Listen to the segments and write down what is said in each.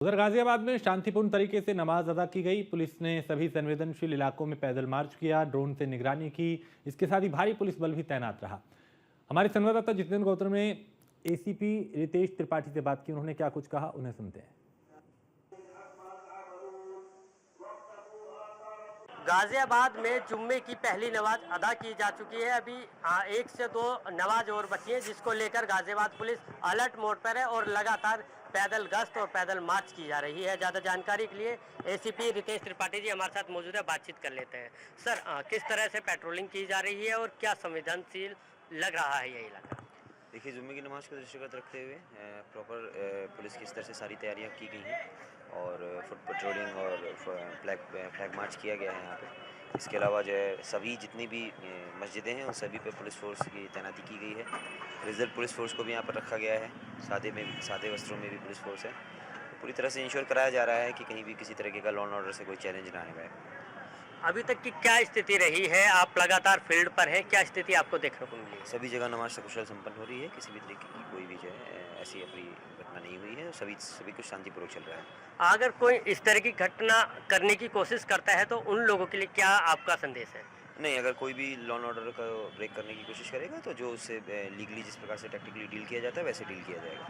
उधर गाजियाबाद में शांतिपूर्ण तरीके से नमाज अदा की गई। पुलिस ने सभी संवेदनशील इलाकों में पैदल मार्च किया, ड्रोन से निगरानी की। इसके साथ ही भारी पुलिस बल भी तैनात रहा। हमारे संवाददाता जितेंद्र गौतम ने एसीपी रितेश त्रिपाठी से बात की। उन्होंने क्या कुछ कहा, उन्हें सुनते हैं। गाजियाबाद में जुम्मे की पहली नमाज अदा की जा चुकी है। अभी 1 से 2 नमाज और बची है, जिसको लेकर गाजियाबाद पुलिस अलर्ट मोड पर है और लगातार पैदल गश्त और पैदल मार्च की जा रही है। ज़्यादा जानकारी के लिए एसीपी रितेश त्रिपाठी जी हमारे साथ मौजूद है, बातचीत कर लेते हैं। सर, किस तरह से पेट्रोलिंग की जा रही है और क्या संवेदनशील लग रहा है ये इलाका? देखिए, जुम्मे की नमाज़ को दृष्टिगत रखते हुए प्रॉपर पुलिस की स्तर से सारी तैयारियां की गई हैं और फुट पेट्रोलिंग और फ्लैग मार्च किया गया है यहाँ पे। इसके अलावा जो है सभी जितनी भी मस्जिदें हैं उन सभी पे पुलिस फोर्स की तैनाती की गई है। रिजर्व पुलिस फोर्स को भी यहाँ पर रखा गया है। सादे वस्त्रों में भी पुलिस फोर्स है। तो पूरी तरह से इंश्योर कराया जा रहा है कि कहीं भी किसी तरीके का लॉ एंड ऑर्डर से कोई चैलेंज ना आए। अभी तक की क्या स्थिति रही है? आप लगातार फील्ड पर हैं, क्या स्थिति आपको देखने को मिली है? सभी जगह नमाज सकुशल संपन्न हो रही है। किसी भी तरीके की कोई भी जो है ऐसी अप्रिय घटना नहीं हुई है। सभी कुछ शांतिपूर्वक चल रहा है। अगर कोई इस तरह की घटना करने की कोशिश करता है तो उन लोगों के लिए क्या आपका संदेश है? नहीं, अगर कोई भी लॉ एंड ऑर्डर को ब्रेक करने की कोशिश करेगा तो जो उससे लीगली जिस प्रकार से टैक्टिकली डील किया जाता है वैसे डील किया जाएगा।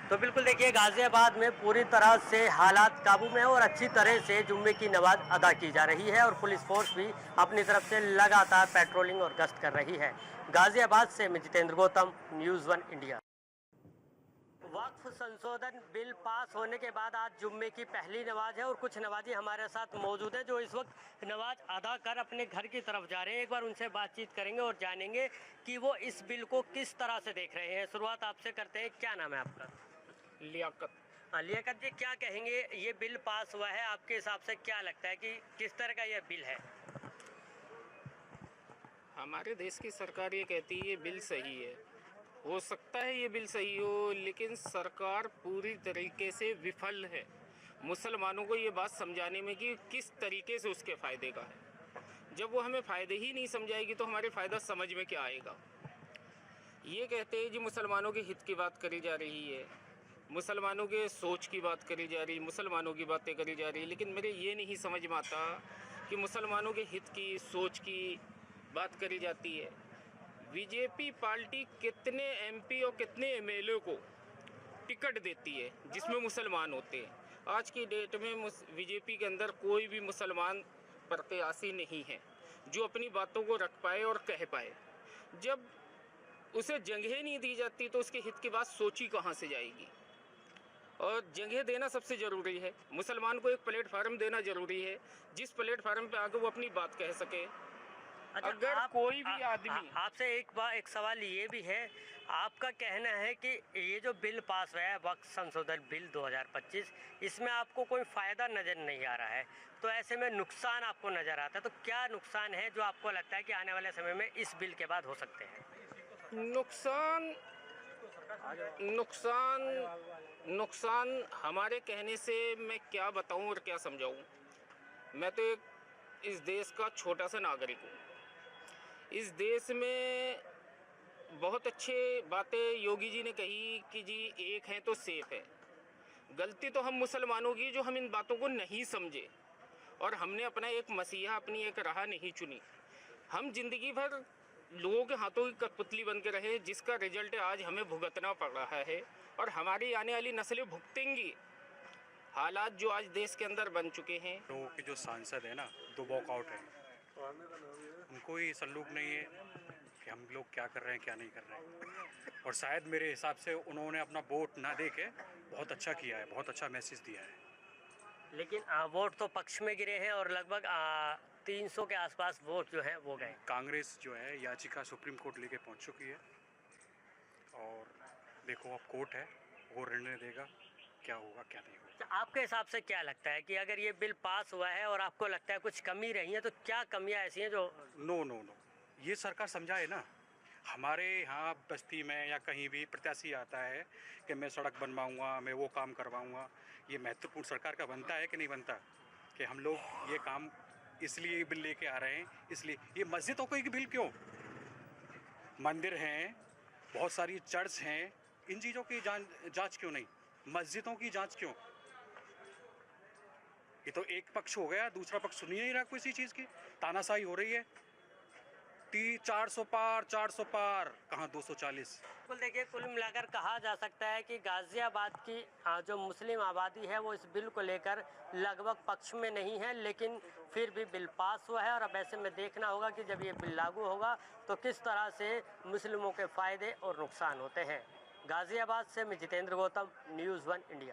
तो बिल्कुल देखिए, गाजियाबाद में पूरी तरह से हालात काबू में है और अच्छी तरह से जुम्मे की नमाज अदा की जा रही है और पुलिस फोर्स भी अपनी तरफ से लगातार पेट्रोलिंग और गश्त कर रही है। गाजियाबाद से मैं जितेंद्र गौतम, न्यूज़ 1 इंडिया। वक्फ संशोधन बिल पास होने के बाद आज जुम्मे की पहली नमाज है और कुछ नमाजी हमारे साथ मौजूद है जो इस वक्त नमाज अदा कर अपने घर की तरफ जा रहे हैं। एक बार उनसे बातचीत करेंगे और जानेंगे कि वो इस बिल को किस तरह से देख रहे हैं। शुरुआत आपसे करते हैं, क्या नाम है आपका? लियाकत। लियाकत जी, क्या कहेंगे, ये बिल पास हुआ है, आपके हिसाब से क्या लगता है कि किस तरह का यह बिल है? हमारे देश की सरकार ये कहती है ये बिल सही है। हो सकता है ये बिल सही हो, लेकिन सरकार पूरी तरीके से विफल है मुसलमानों को ये बात समझाने में कि किस तरीके से उसके फ़ायदे का है। जब वो हमें फ़ायदे ही नहीं समझाएगी तो हमारे फ़ायदा समझ में क्या आएगा। ये कहते हैं जी मुसलमानों के हित की बात करी जा रही है, मुसलमानों के सोच की बात करी जा रही, मुसलमानों की बातें करी जा रही, लेकिन मेरे ये नहीं समझ में आता कि मुसलमानों के हित की सोच की बात करी जाती है। बीजेपी पार्टी कितने एमपी और कितने एमएलए को टिकट देती है जिसमें मुसलमान होते हैं। आज की डेट में बीजेपी के अंदर कोई भी मुसलमान प्रत्याशी नहीं है जो अपनी बातों को रख पाए और कह पाए। जब उसे जगह नहीं दी जाती तो उसके हित की बात सोची कहाँ से जाएगी। और जगह देना सबसे ज़रूरी है। मुसलमान को एक प्लेटफार्म देना ज़रूरी है जिस प्लेटफार्म पे आके वो अपनी बात कह सके। अच्छा, अगर कोई भी आदमी आपसे एक सवाल ये भी है, आपका कहना है कि ये जो बिल पास हुआ है वक्फ संशोधन बिल 2025, इसमें आपको कोई फ़ायदा नज़र नहीं आ रहा है, तो ऐसे में नुकसान आपको नज़र आता है, तो क्या नुकसान है जो आपको लगता है कि आने वाले समय में इस बिल के बाद हो सकते हैं? नुकसान हमारे कहने से मैं क्या बताऊं और क्या समझाऊं। मैं तो इस देश का छोटा सा नागरिक हूं। इस देश में बहुत अच्छे बातें योगी जी ने कही कि जी एक है तो सेफ है। गलती तो हम मुसलमानों की जो हम इन बातों को नहीं समझे और हमने अपना एक मसीहा, अपनी एक राह नहीं चुनी। हम जिंदगी भर लोगों के हाथों की कठपुतली बन के रहे, जिसका रिजल्ट आज हमें भुगतना पड़ रहा है और हमारी आने वाली नस्लें भुगतेंगी हालात जो आज देश के अंदर बन चुके हैं। लोगों के जो सांसद है ना, दो वॉकआउट है, उनको ही सल्लूक नहीं है कि हम लोग क्या कर रहे हैं क्या नहीं कर रहे हैं। और शायद मेरे हिसाब से उन्होंने अपना वोट ना दे के बहुत अच्छा किया है, बहुत अच्छा मैसेज दिया है। लेकिन वोट तो पक्ष में गिरे हैं और लगभग 300 के आसपास वोट जो है वो गए। कांग्रेस जो है याचिका सुप्रीम कोर्ट लेके पहुंच चुकी है और देखो अब कोर्ट है, वो निर्णय देगा क्या होगा क्या नहीं होगा। तो आपके हिसाब से क्या लगता है कि अगर ये बिल पास हुआ है और आपको लगता है कुछ कमी रही है, तो क्या कमियां ऐसी हैं जो? नो, ये सरकार समझाए ना। हमारे यहाँ बस्ती में या कहीं भी प्रत्याशी आता है कि मैं सड़क बनवाऊंगा, मैं वो काम करवाऊंगा, ये महत्वपूर्ण सरकार का बनता है कि नहीं बनता कि हम लोग ये काम इसलिए बिल लेके आ रहे हैं। इसलिए ये मस्जिदों को एक बिल क्यों, मंदिर हैं, बहुत सारी चर्च हैं, इन चीज़ों की जांच क्यों नहीं, मस्जिदों की जांच क्यों? ये तो एक पक्ष हो गया, दूसरा पक्ष सुन ही नहीं रहा किसी चीज़ की, तानाशाही हो रही है। 400 पार, 400 पार, कहाँ 240। बिल्कुल देखिए, कुल मिलाकर कहा जा सकता है कि गाजियाबाद की जो मुस्लिम आबादी है वो इस बिल को लेकर लगभग पक्ष में नहीं है, लेकिन फिर भी बिल पास हुआ है और अब ऐसे में देखना होगा कि जब ये बिल लागू होगा तो किस तरह से मुस्लिमों के फ़ायदे और नुकसान होते हैं। गाजियाबाद से मैं जितेंद्र गौतम, न्यूज़ 1 इंडिया।